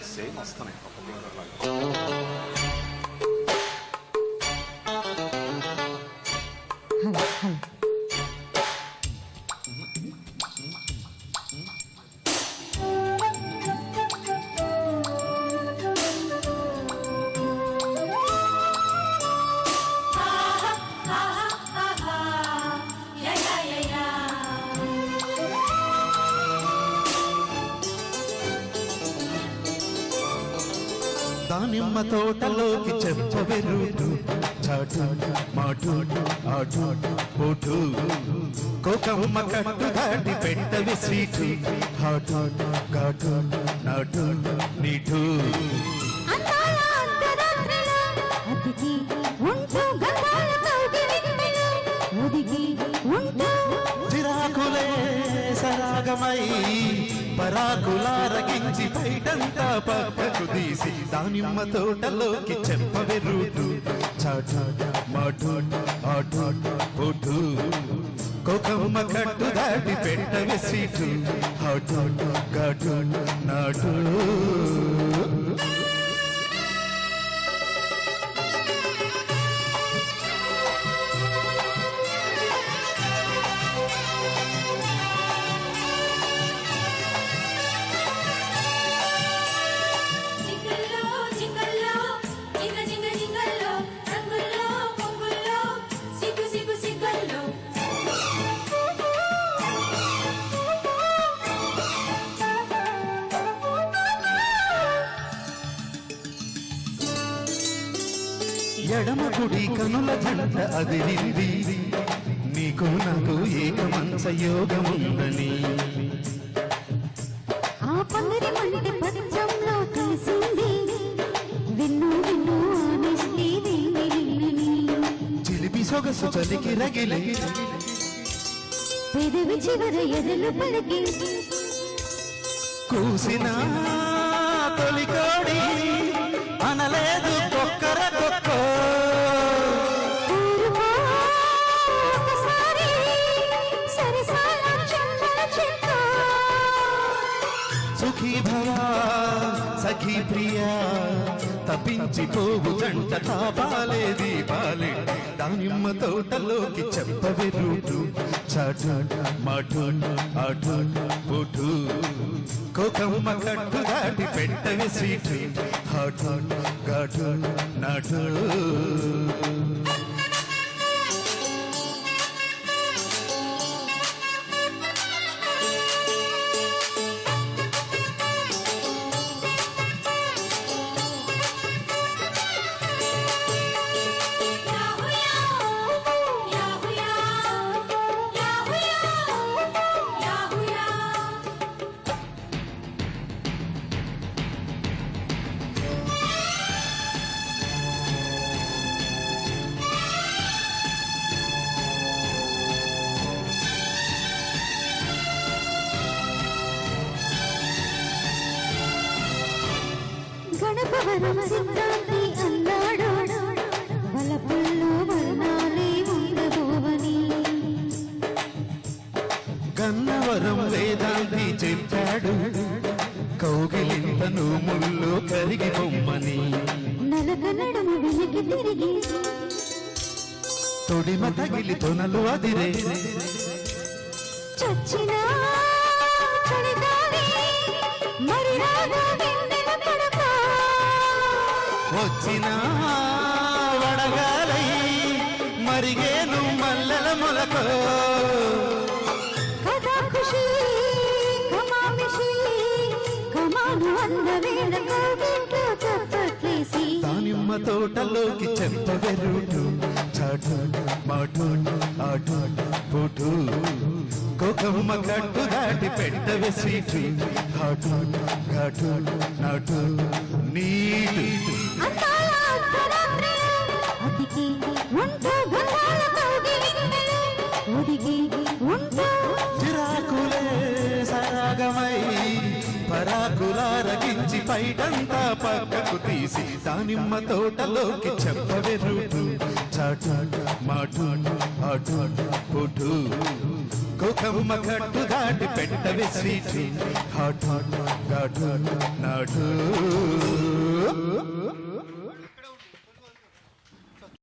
same వస్తున్నాయి దానిమ్మ తోటలోకి చెప్పవే రూటు చాటు మాటు ఆటు పోటు కోకమ్మ కట్టు దాటి పెట్టవి స్వీటు హాటు ఘాటు నాటు నీటు చిరాకులే సరాగమై పరాకులారగించి బయటంతా పక్కకు తీసి దానిమ్మ తోటలోకి చెప్పవే రూటు చాటు మాటు ఆటు పోటు కోకమ్మ కట్టు దాటి పెట్టవే సీటు హాటు ఘాటు నాటు ఎడమ కుడి కనుల జంట అదిరింది నీకు నాకు ఏకమంచ యోగముందని ఆ పందిరి మంటి పచ్చంలో కలిసింది విన్ను విన్ను ఆనిస్తేది చిలిపి సొగసు చలికి రగిలి పెదవి చివర ఎదలు పలికి కూసిన తొలికోడి అనలేదు కొక్కర కొక్కో సుఖీ భవా సఖీ ప్రియా తప్పించిపోవు జంట తాపాలే దీపాలే దానిమ్మ తోటలోకి చెప్పవే రూటు చాటు మాటు ఆటు పోటు కోకమ్మ కట్టు దాటి పెట్టవే సీటు హాటు ఘాటు నాటు గణపవరం సిద్ధాంతి అన్నాడు వలపుల్లో వర్ణాలే ఉండబోవని గన్నవరం వేదాంతి చెప్పాడు కౌగిలింతను ముళ్ళు కరిగి బొమ్మని నలక నడుము వెనక్కి తిరిగి తొడిమ తగిలి తొనలు అదిరే చచ్చిన చలిగాలి మరి రాగా వెన్నెల పడక వచ్చిన వడగాలై మరిగేను మల్లెల మొలకో కథా ఖుషి కమామిషి కమాను అందవేళ కోగిట్లో చప్పట్లేసి దానిమ్మ తోటలోకి చెప్పవే రూటు చాటు మాటు ఆటు పోటు కోకమ్మ కట్టు దాటి పెట్టవే సీటు హాటు ఘాటు నాటు నీటు అందాల అర్ధరాత్రి అతికి ఉంటూ గంగాల కౌగిలింతలు ఒదిగి ఉంటూ చిరాకులే సరాగమై పరాకులారగించి పైటంతా పక్కకు తీసి దానిమ్మ తోటలోకి చెప్పవే రూటు చాటు మాటు ఆటు పోటు కోకమ్మ కట్టు దాటి పెట్టవే స్వీట్ హాట్ హాట్ ఘాటు నాటు